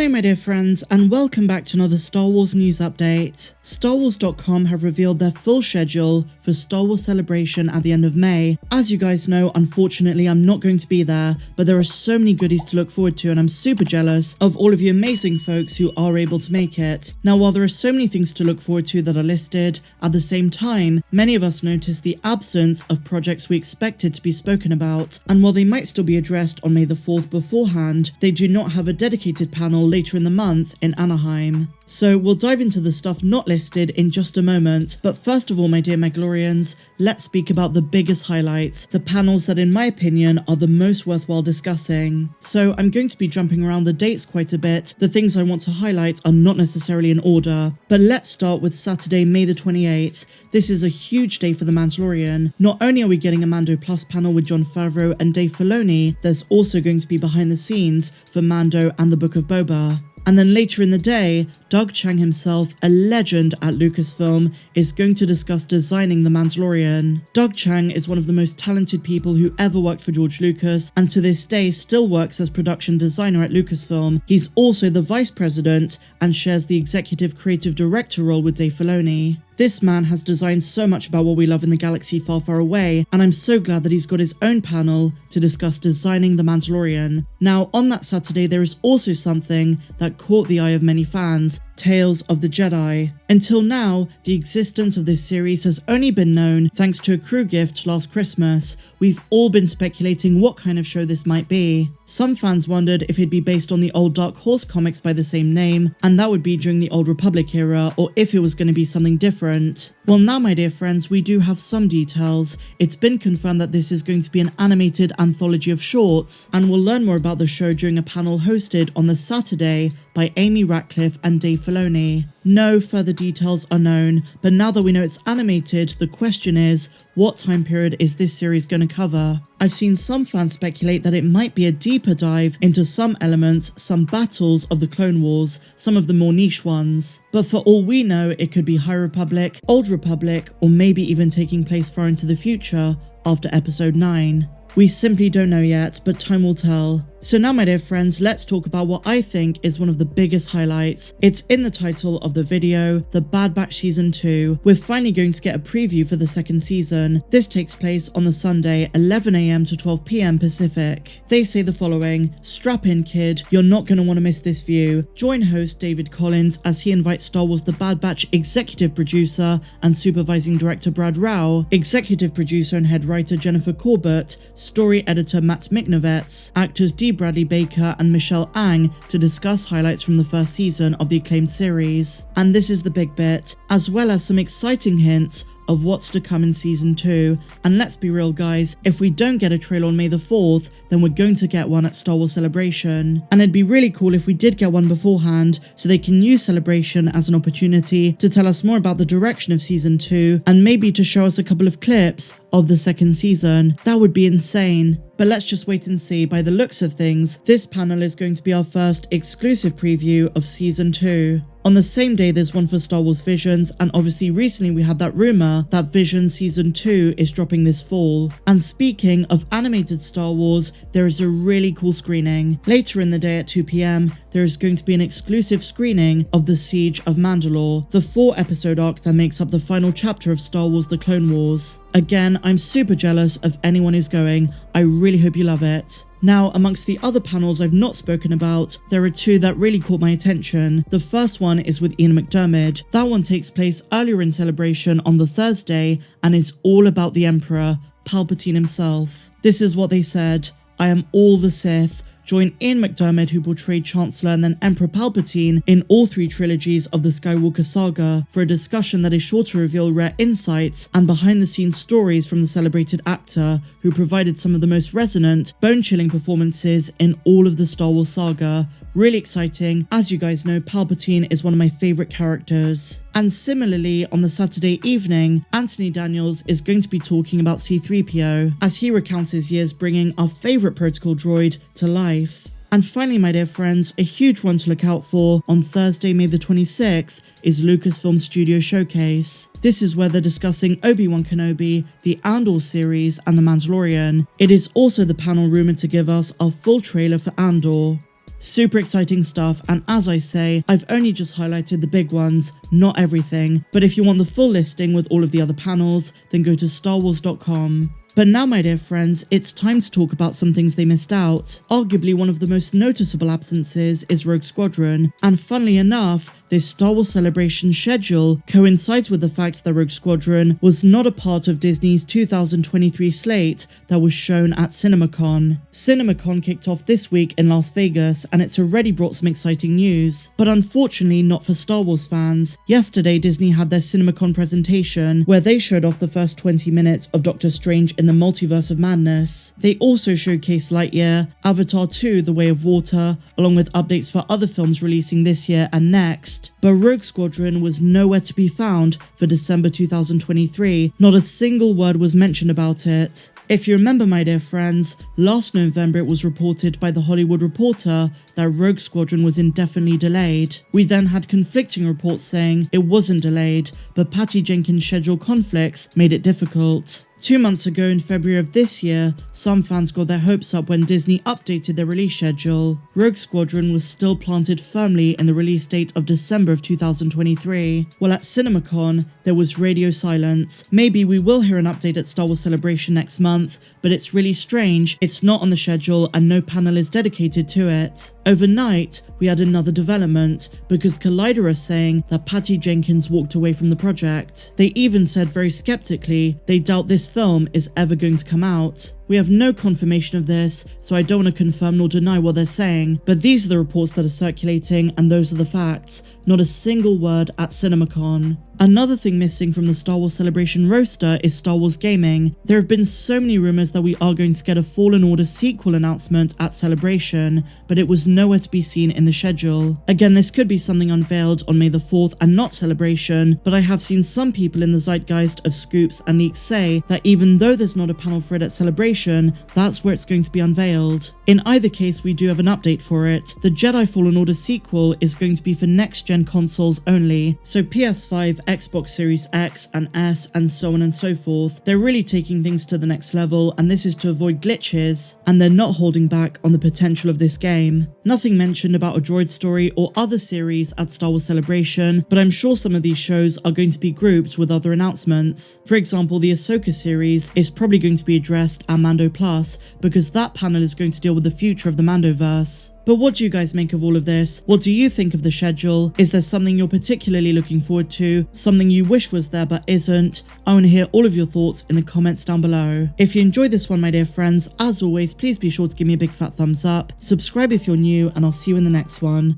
Hello my dear friends, and welcome back to another Star Wars news update. StarWars.com have revealed their full schedule for Star Wars Celebration at the end of May. As you guys know, unfortunately I'm not going to be there, but there are so many goodies to look forward to and I'm super jealous of all of you amazing folks who are able to make it. Now while there are so many things to look forward to that are listed, at the same time, many of us noticed the absence of projects we expected to be spoken about, and while they might still be addressed on May the 4th beforehand, they do not have a dedicated panel later in the month in Anaheim. So we'll dive into the stuff not listed in just a moment, but first of all my dear Mandalorians, let's speak about the biggest highlights, the panels that in my opinion are the most worthwhile discussing. So I'm going to be jumping around the dates quite a bit, the things I want to highlight are not necessarily in order, but let's start with Saturday, May the 28th. This is a huge day for The Mandalorian. Not only are we getting a Mando Plus panel with Jon Favreau and Dave Filoni, there's also going to be behind the scenes for Mando and the Book of Boba. And then later in the day, Doug Chiang himself, a legend at Lucasfilm, is going to discuss designing The Mandalorian. Doug Chiang is one of the most talented people who ever worked for George Lucas, and to this day still works as production designer at Lucasfilm. He's also the vice president and shares the executive creative director role with Dave Filoni. This man has designed so much about what we love in the galaxy far, far away, and I'm so glad that he's got his own panel to discuss designing The Mandalorian. Now, on that Saturday, there is also something that caught the eye of many fans, Tales of the Jedi. Until now, the existence of this series has only been known thanks to a crew gift last Christmas. We've all been speculating what kind of show this might be. Some fans wondered if it'd be based on the old Dark Horse comics by the same name, and that would be during the Old Republic era, or if it was going to be something different. Well now my dear friends, we do have some details. It's been confirmed that this is going to be an animated anthology of shorts, and we'll learn more about the show during a panel hosted on the Saturday by Amy Ratcliffe and Dave Filoni. No further details are known, but now that we know it's animated, the question is, what time period is this series going to cover? I've seen some fans speculate that it might be a deeper dive into some elements, some battles of the Clone Wars, some of the more niche ones. But for all we know, it could be High Republic, Old Republic, or maybe even taking place far into the future after Episode 9. We simply don't know yet, but time will tell. So now my dear friends, let's talk about what I think is one of the biggest highlights. It's in the title of the video, The Bad Batch Season 2. We're finally going to get a preview for the second season. This takes place on the Sunday, 11 AM to 12 PM Pacific. They say the following: strap in kid, you're not going to want to miss this view. Join host David Collins as he invites Star Wars The Bad Batch executive producer and supervising director Brad Rao, executive producer and head writer Jennifer Corbett, story editor Matt Miknovets, actors Dee Bradley Baker and Michelle Ang to discuss highlights from the first season of the acclaimed series. And this is the big bit, as well as some exciting hints of what's to come in season 2. And let's be real guys, if we don't get a trailer on May the 4th, then we're going to get one at Star Wars Celebration. And it'd be really cool if we did get one beforehand, so they can use Celebration as an opportunity to tell us more about the direction of season 2, and maybe to show us a couple of clips of the second season. That would be insane. But let's just wait and see. By the looks of things, this panel is going to be our first exclusive preview of season 2. On the same day, there's one for Star Wars Visions, and obviously recently we had that rumour that Visions Season 2 is dropping this fall. And speaking of animated Star Wars, there is a really cool screening. Later in the day at 2 PM, there is going to be an exclusive screening of The Siege of Mandalore, the 4-episode arc that makes up the final chapter of Star Wars The Clone Wars. Again, I'm super jealous of anyone who's going. I really hope you love it. Now, amongst the other panels I've not spoken about, there are two that really caught my attention. The first one is with Ian McDiarmid. That one takes place earlier in Celebration on the Thursday and is all about the Emperor, Palpatine himself. This is what they said: I am all the Sith. Join Ian McDiarmid, who portrayed Chancellor and then Emperor Palpatine in all 3 trilogies of the Skywalker saga, for a discussion that is sure to reveal rare insights and behind-the-scenes stories from the celebrated actor who provided some of the most resonant, bone-chilling performances in all of the Star Wars saga. Really exciting. As you guys know, Palpatine is one of my favourite characters. And similarly, on the Saturday evening, Anthony Daniels is going to be talking about C-3PO, as he recounts his years bringing our favourite protocol droid to life. And finally, my dear friends, a huge one to look out for on Thursday, May the 26th, is Lucasfilm Studio Showcase. This is where they're discussing Obi-Wan Kenobi, the Andor series, and The Mandalorian. It is also the panel rumoured to give us our full trailer for Andor. Super exciting stuff, and as I say, I've only just highlighted the big ones, not everything, but if you want the full listing with all of the other panels, then go to starwars.com. But now, my dear friends, it's time to talk about some things they missed out. Arguably one of the most noticeable absences is Rogue Squadron, and funnily enough, this Star Wars Celebration schedule coincides with the fact that Rogue Squadron was not a part of Disney's 2023 slate that was shown at CinemaCon. CinemaCon kicked off this week in Las Vegas, and it's already brought some exciting news, but unfortunately not for Star Wars fans. Yesterday, Disney had their CinemaCon presentation, where they showed off the first 20 minutes of Doctor Strange in the Multiverse of Madness. They also showcased Lightyear, Avatar 2: The Way of Water, along with updates for other films releasing this year and next. But Rogue Squadron was nowhere to be found for December 2023, not a single word was mentioned about it. If you remember, my dear friends, last November it was reported by The Hollywood Reporter that Rogue Squadron was indefinitely delayed. We then had conflicting reports saying it wasn't delayed, but Patty Jenkins' schedule conflicts made it difficult. 2 months ago in February of this year, some fans got their hopes up when Disney updated their release schedule. Rogue Squadron was still planted firmly in the release date of December of 2023. While at CinemaCon, there was radio silence. Maybe we will hear an update at Star Wars Celebration next month, but it's really strange, it's not on the schedule and no panel is dedicated to it. Overnight, we had another development, because Collider are saying that Patty Jenkins walked away from the project. They even said very skeptically they doubt this film is ever going to come out. We have no confirmation of this, so I don't want to confirm nor deny what they're saying, but these are the reports that are circulating and those are the facts. Not a single word at CinemaCon. Another thing missing from the Star Wars Celebration roster is Star Wars gaming. There have been so many rumors that we are going to get a Fallen Order sequel announcement at Celebration, but it was nowhere to be seen in the schedule. Again, this could be something unveiled on May the 4th and not Celebration, but I have seen some people in the zeitgeist of scoops and leaks say that even though there's not a panel for it at Celebration, that's where it's going to be unveiled. In either case, we do have an update for it. The Jedi Fallen Order sequel is going to be for next-gen consoles only, so PS5, Xbox Series X and S, and so on and so forth. They're really taking things to the next level, and this is to avoid glitches, and they're not holding back on the potential of this game. Nothing mentioned about a droid story or other series at Star Wars Celebration, but I'm sure some of these shows are going to be grouped with other announcements. For example, the Ahsoka series is probably going to be addressed at Mando Plus, because that panel is going to deal with the future of the Mandoverse. But what do you guys make of all of this? What do you think of the schedule? Is there something you're particularly looking forward to? Something you wish was there but isn't? I want to hear all of your thoughts in the comments down below. If you enjoyed this one, my dear friends, as always, please be sure to give me a big fat thumbs up, subscribe if you're new, and I'll see you in the next one.